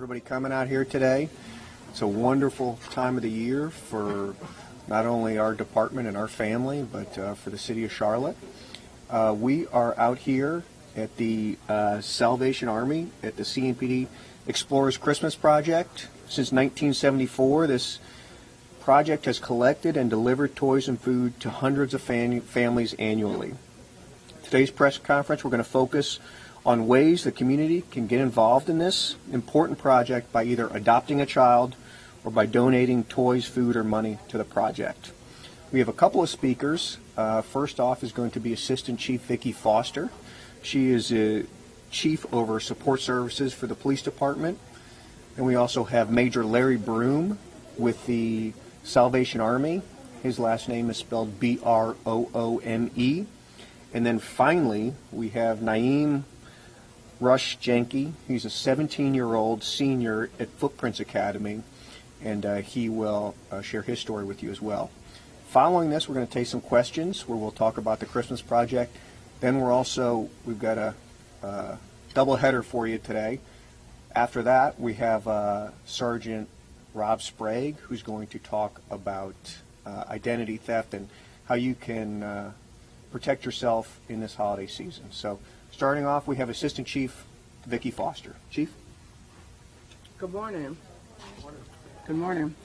everybody coming out here today. It's a wonderful time of the year for not only our department and our family, but for the city of Charlotte. We are out here at the Salvation Army at the CMPD Explorers Christmas Project. Since 1974, this project has collected and delivered toys and food to hundreds of families annually. Today's press conference, we're going to focus on ways the community can get involved in this important project by either adopting a child or by donating toys, food, or money to the project. We have a couple of speakers. First off is going to be Assistant Chief Vicki Foster. She is a Chief over Support Services for the Police Department. And we also have Major Larry Broome with the Salvation Army. His last name is spelled B-R-O-O-M-E. And then finally, we have Naeem Rush Jenke. He's a 17-year-old senior at Footprints Academy, and he will share his story with you as well. Following this, we're going to take some questions where we'll talk about the Christmas project. Then we've got a double header for you today. After that, we have Sergeant Rob Sprague, who's going to talk about identity theft and how you can protect yourself in this holiday season. So starting off, we have Assistant Chief Vicki Foster. Chief? Good morning. Good morning.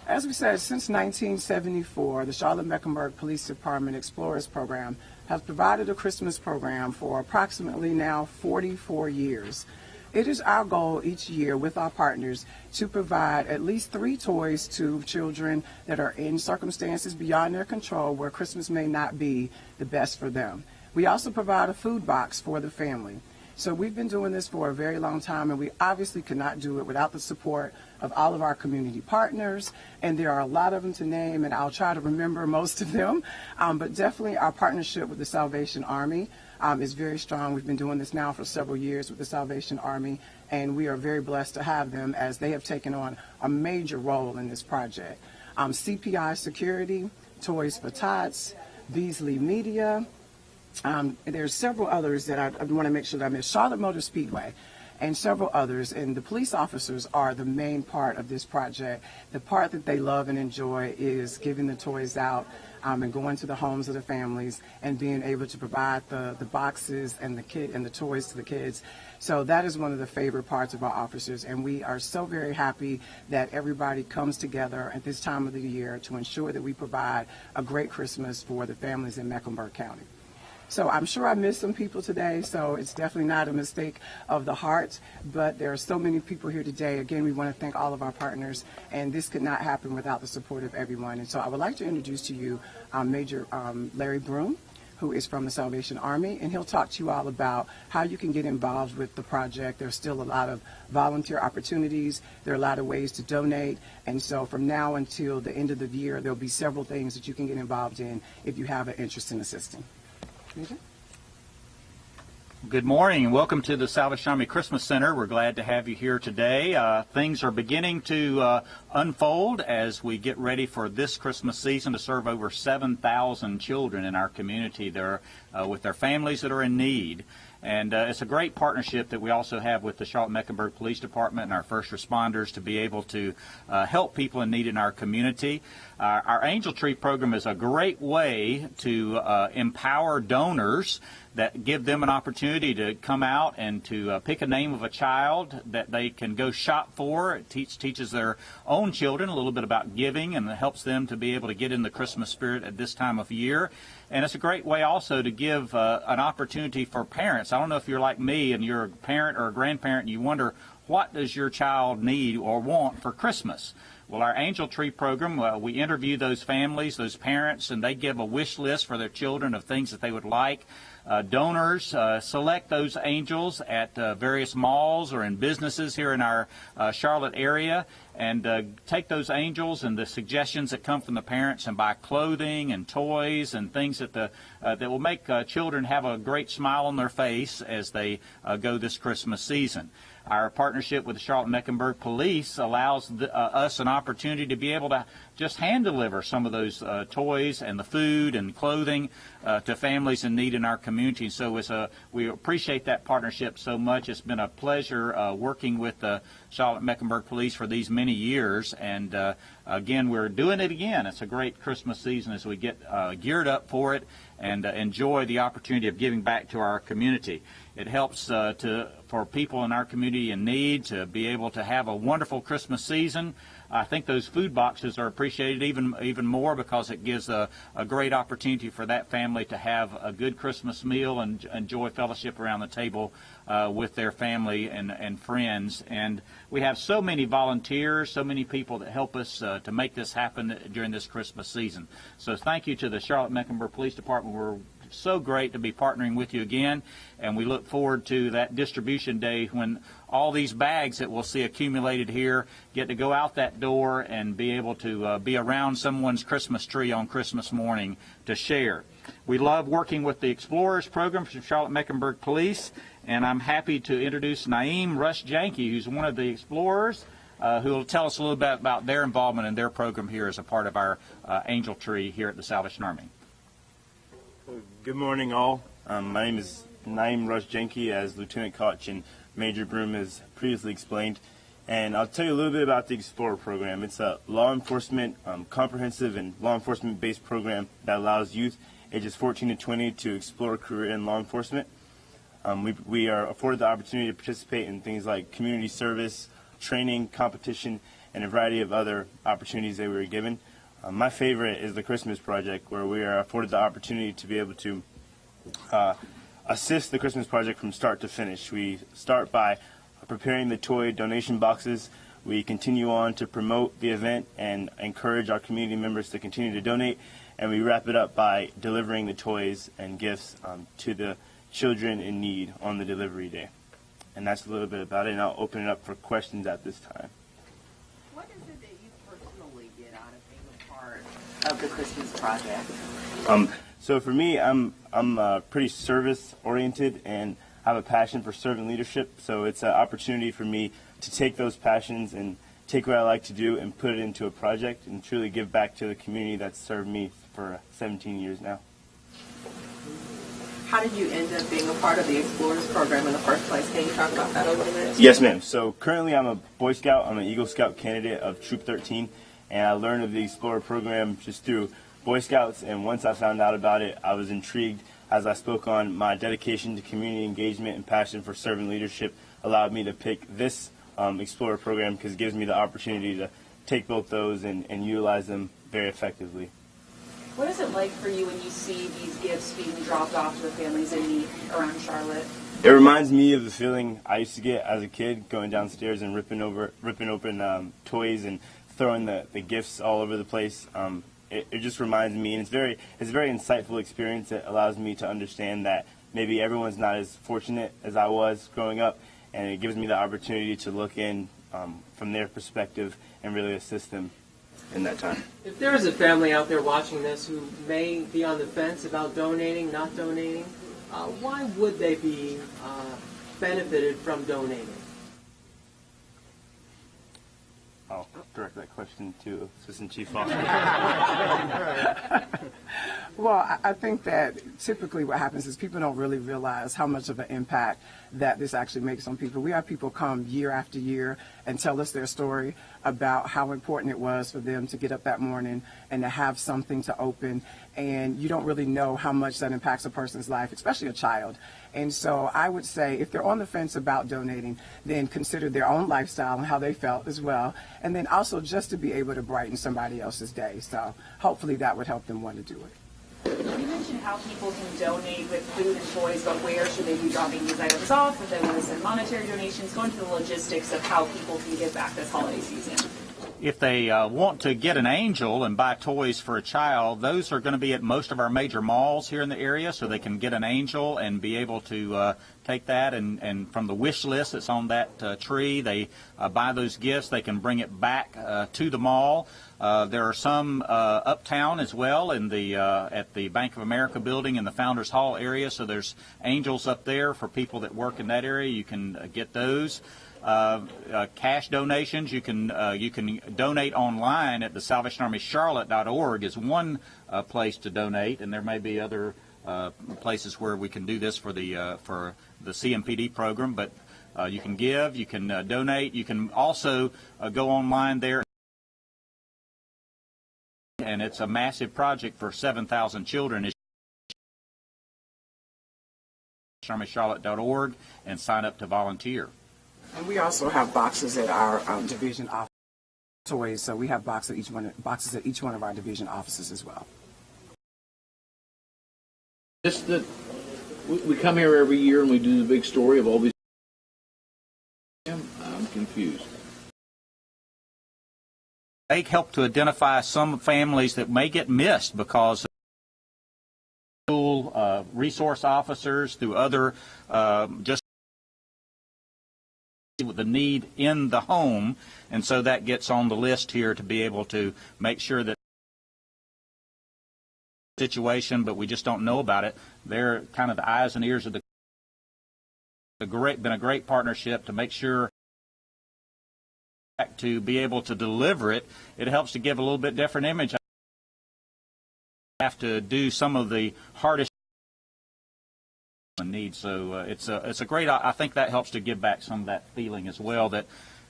As we said, since 1974, the Charlotte-Mecklenburg Police Department Explorers Program has provided a Christmas program for approximately now 44 years. It is our goal each year with our partners to provide at least 3 toys to children that are in circumstances beyond their control where Christmas may not be the best for them. We also provide a food box for the family. So we've been doing this for a very long time, and we obviously could not do it without the support of all of our community partners, and there are a lot of them to name, and I'll try to remember most of them, but definitely our partnership with the Salvation Army is very strong. We've been doing this now for several years with the Salvation Army, and we are very blessed to have them as they have taken on a major role in this project. CPI Security, Toys for Tots, Beasley Media, there's several others that I want to make sure that I miss. Charlotte Motor Speedway and several others, and the police officers are the main part of this project. The part that they love and enjoy is giving the toys out and going to the homes of the families and being able to provide the boxes and the toys to the kids. So that is one of the favorite parts of our officers, and we are so very happy that everybody comes together at this time of the year to ensure that we provide a great Christmas for the families in Mecklenburg County. So I'm sure I missed some people today, so it's definitely not a mistake of the heart, but there are so many people here today. Again, we want to thank all of our partners, and this could not happen without the support of everyone. And so I would like to introduce to you Major Larry Broome, who is from the Salvation Army, and he'll talk to you all about how you can get involved with the project. There's still a lot of volunteer opportunities. There are a lot of ways to donate, and so from now until the end of the year, there'll be several things that you can get involved in if you have an interest in assisting. Good morning and welcome to the Salvation Army Christmas Center. We're glad to have you here today. Things are beginning to unfold as we get ready for this Christmas season to serve over 7,000 children in our community there with their families that are in need. And it's a great partnership that we also have with the Charlotte-Mecklenburg Police Department and our first responders to be able to help people in need in our community. Our Angel Tree program is a great way to empower donors that give them an opportunity to come out and to pick a name of a child that they can go shop for. It teaches their own children a little bit about giving, and it helps them to be able to get in the Christmas spirit at this time of year. And it's a great way also to give an opportunity for parents. I don't know if you're like me and you're a parent or a grandparent and you wonder, what does your child need or want for Christmas? Well, our Angel Tree program, we interview those families, those parents, and they give a wish list for their children of things that they would like. Donors select those angels at various malls or in businesses here in our Charlotte area, and take those angels and the suggestions that come from the parents and buy clothing and toys and things that that will make children have a great smile on their face as they go this Christmas season. Our partnership with the Charlotte-Mecklenburg Police allows us an opportunity to be able to just hand deliver some of those toys and the food and clothing to families in need in our community. So we appreciate that partnership so much. It's been a pleasure working with the Charlotte-Mecklenburg Police for these many years, and again, we're doing it again. It's a great Christmas season as we get geared up for it and enjoy the opportunity of giving back to our community. It helps for people in our community in need to be able to have a wonderful Christmas season. I think those food boxes are appreciated even more because it gives a great opportunity for that family to have a good Christmas meal and enjoy fellowship around the table with their family and friends. And we have so many volunteers, so many people that help us to make this happen during this Christmas season. So thank you to the Charlotte-Mecklenburg Police Department. We're so great to be partnering with you again, and we look forward to that distribution day when all these bags that we'll see accumulated here get to go out that door and be able to be around someone's Christmas tree on Christmas morning to share. We love working with the Explorers program from Charlotte-Mecklenburg Police, and I'm happy to introduce Naeem Rush-Janke, who's one of the Explorers, who will tell us a little bit about their involvement in their program here as a part of our Angel Tree here at the Salvation Army. Good morning, all. My name is Naeem Rush-Janke, as Lieutenant Koch and Major Broom has previously explained, and I'll tell you a little bit about the Explorer program. It's a law enforcement, comprehensive and law enforcement-based program that allows youth ages 14 to 20 to explore a career in law enforcement. We are afforded the opportunity to participate in things like community service, training, competition, and a variety of other opportunities that we were given. My favorite is the Christmas Project, where we are afforded the opportunity to be able to assist the Christmas Project from start to finish. We start by preparing the toy donation boxes. We continue on to promote the event and encourage our community members to continue to donate, and we wrap it up by delivering the toys and gifts to the children in need on the delivery day. And that's a little bit about it, and I'll open it up for questions at this time. What is it that you personally get out of being a part of the Christmas Project? So for me, I'm pretty service oriented and have a passion for servant leadership. So it's an opportunity for me to take those passions and take what I like to do and put it into a project and truly give back to the community that's served me for 17 years now. How did you end up being a part of the Explorers program in the first place? Can you talk about that a little bit? Yes, ma'am. So currently I'm a Boy Scout. I'm an Eagle Scout candidate of Troop 13, and I learned of the Explorer program just through Boy Scouts, and once I found out about it, I was intrigued. As I spoke on, my dedication to community engagement and passion for servant leadership allowed me to pick this Explorer program because it gives me the opportunity to take both those and utilize them very effectively. What is it like for you when you see these gifts being dropped off to the families in need around Charlotte? It reminds me of the feeling I used to get as a kid, going downstairs and ripping open toys and throwing the gifts all over the place. It just reminds me, and it's a very insightful experience. It allows me to understand that maybe everyone's not as fortunate as I was growing up, and it gives me the opportunity to look in from their perspective and really assist them in that time. If there is a family out there watching this who may be on the fence about donating, not donating, why would they be benefited from donating? I'll direct that question to Assistant Chief Foster. Well, I think that typically what happens is people don't really realize how much of an impact that this actually makes on people. We have people come year after year and tell us their story about how important it was for them to get up that morning and to have something to open. And you don't really know how much that impacts a person's life, especially a child. And so I would say if they're on the fence about donating, then consider their own lifestyle and how they felt as well. And then also just to be able to brighten somebody else's day. So hopefully that would help them want to do it. You mentioned how people can donate with food and toys, but where should they be dropping these items off? If they want to send monetary donations, go into the logistics of how people can give back this holiday season. If they want to get an angel and buy toys for a child, those are going to be at most of our major malls here in the area, so they can get an angel and be able to take that and from the wish list that's on that tree, they buy those gifts. They can bring it back to the mall. There are some uptown as well in the at the Bank of America building in the Founders Hall area, so there's angels up there for people that work in that area. You can get those. cash donations. You can donate online at the SalvationArmyCharlotte.org is one place to donate, and there may be other places where we can do this for the CMPD program. But you can give, you can donate, you can also go online there. And it's a massive project for 7,000 children. It's SalvationArmyCharlotte.org and sign up to volunteer. And we also have boxes at our division office toys, so we have boxes at each one of our division offices as well. Just that we come here every year and we do the big story of all these. I'm confused. They help to identify some families that may get missed because of resource officers, through other just with the need in the home, and so that gets on the list here to be able to make sure that situation, but we just don't know about it. They're kind of the eyes and ears of been a great partnership to make sure to be able to deliver it. It helps to give a little bit different image. I have to do some of the hardest needs, so it's a great. I think that helps to give back some of that feeling as well. That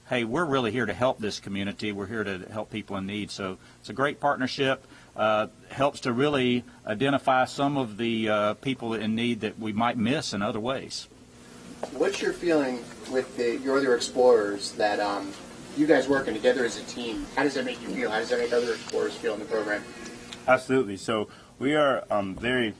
hey, we're really here to help this community. We're here to help people in need. So it's a great partnership. Helps to really identify some of the people in need that we might miss in other ways. What's your feeling with your other explorers that you guys working together as a team? How does that make you feel? How does that make other explorers feel in the program? Absolutely. So we are very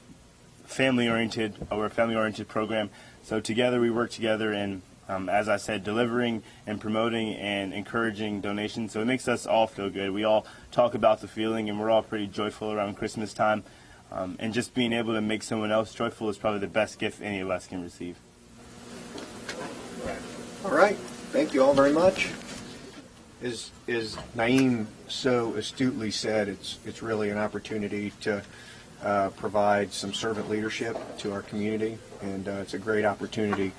family-oriented. We're a family-oriented program. So together we work together and, as I said, delivering and promoting and encouraging donations. So it makes us all feel good. We all talk about the feeling, and we're all pretty joyful around Christmas time. And just being able to make someone else joyful is probably the best gift any of us can receive. All right. Thank you all very much. As Naeem so astutely said, it's really an opportunity to provide some servant leadership to our community, and it's a great opportunity.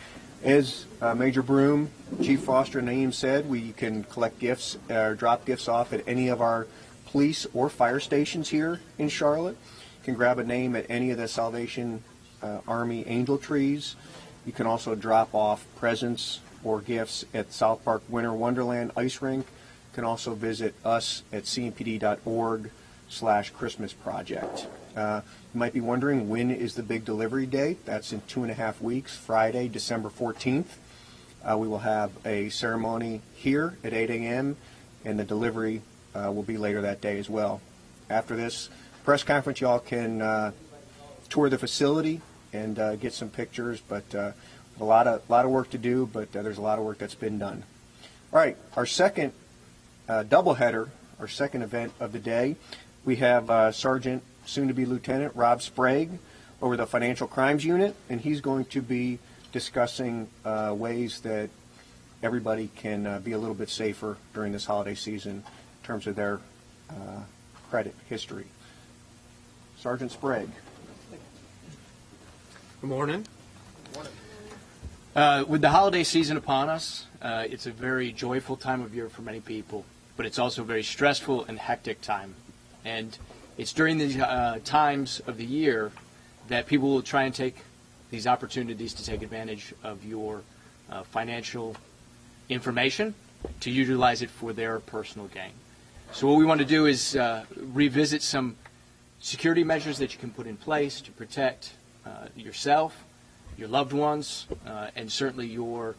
As Major Broom, Chief Foster, and Naeem said, we can collect gifts or drop gifts off at any of our police or fire stations here in Charlotte. You can grab a name at any of the Salvation Army Angel Trees. You can also drop off presents or gifts at South Park Winter Wonderland Ice Rink. You can also visit us at cmpd.org/Christmas Project. You might be wondering, when is the big delivery date? That's in 2.5 weeks, Friday, December 14th. We will have a ceremony here at 8 a.m., and the delivery will be later that day as well. After this press conference, y'all can tour the facility and get some pictures, but a lot of work to do, but there's a lot of work that's been done. All right, our second doubleheader, our second event of the day, we have Sergeant, soon-to-be Lieutenant Rob Sprague over the Financial Crimes Unit, and he's going to be discussing ways that everybody can be a little bit safer during this holiday season in terms of their credit history. Sergeant Sprague. Good morning. With the holiday season upon us, it's a very joyful time of year for many people, but it's also a very stressful and hectic time. And it's during these times of the year that people will try and take these opportunities to take advantage of your financial information to utilize it for their personal gain. So what we want to do is revisit some security measures that you can put in place to protect yourself, your loved ones, and certainly your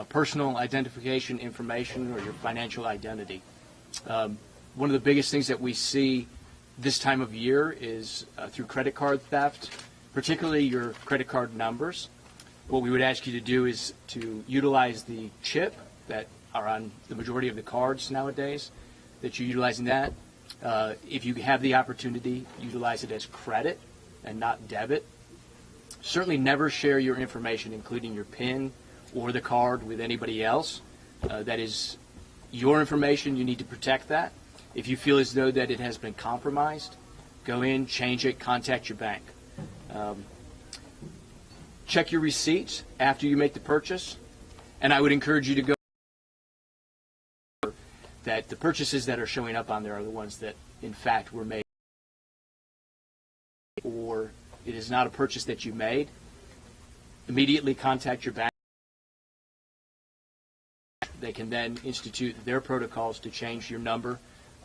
personal identification information or your financial identity. One of the biggest things that we see this time of year is through credit card theft, particularly your credit card numbers. What we would ask you to do is to utilize the chip that are on the majority of the cards nowadays, that you're utilizing that. If you have the opportunity, utilize it as credit and not debit. Certainly never share your information, including your PIN or the card, with anybody else. That is your information. You need to protect that. If you feel as though that it has been compromised, go in, change it, contact your bank. Check your receipts after you make the purchase, and I would encourage you to go the purchases that are showing up on there are the ones that, in fact, were made, or it is not a purchase that you made, immediately contact your bank. They can then institute their protocols to change your number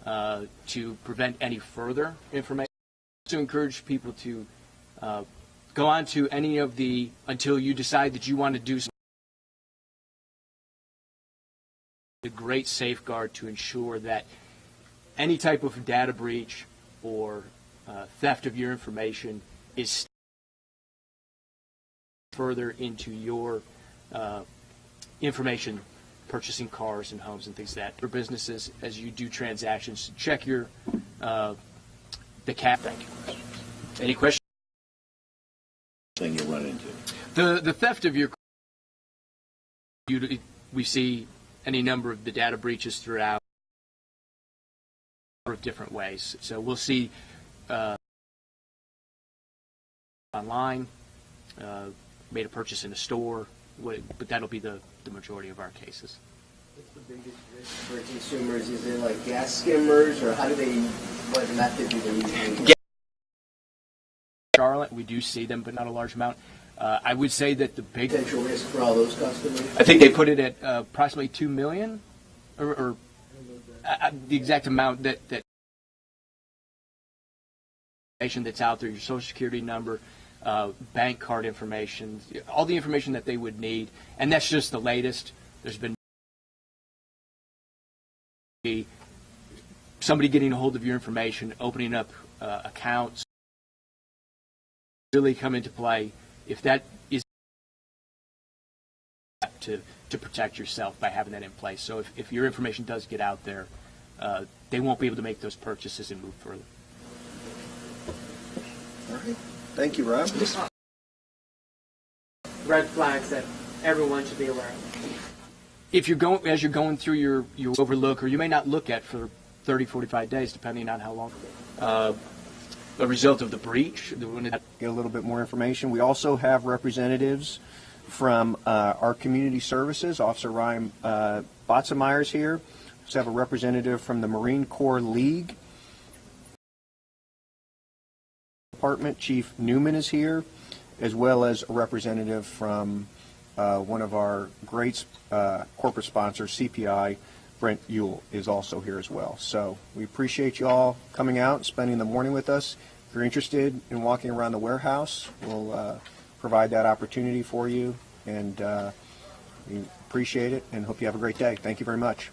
to prevent any further information. To encourage people to go on to any of the, until you decide that you want to do something, a great safeguard to ensure that any type of data breach or theft of your information is further into your information, purchasing cars and homes and things like that. For businesses, as you do transactions, check your the cap. Thank you. Any questions? Thing you run into. The theft of your, we see any number of the data breaches throughout of different ways. So we'll see online, made a purchase in a store, but that'll be the majority of our cases. What's the biggest risk for consumers? Is it like gas skimmers, or how do they, what method do they use? Charlotte, we do see them, but not a large amount. I would say that the big Potential risk for all those customers? I think they put it at approximately $2 million, or the exact amount that that's out there, your social security number, bank card information, all the information that they would need, and that's just the latest. There's been somebody getting a hold of your information, opening up accounts, really come into play. If that is to protect yourself by having that in place. So if your information does get out there, they won't be able to make those purchases and move further. All right. Thank you, Rob. Red flags that everyone should be aware of. If you're going, as you're going through your overlook, or you may not look at for 30, 45 days, depending on how long, a result of the breach. Get a little bit more information. We also have representatives from our community services. Officer Ryan Botzemeyer here. We also have a representative from the Marine Corps League Department. Chief Newman is here, as well as a representative from one of our great corporate sponsors, CPI. Brent Ewell is also here as well. So we appreciate you all coming out and spending the morning with us. If you're interested in walking around the warehouse, we'll provide that opportunity for you, and we appreciate it and hope you have a great day. Thank you very much.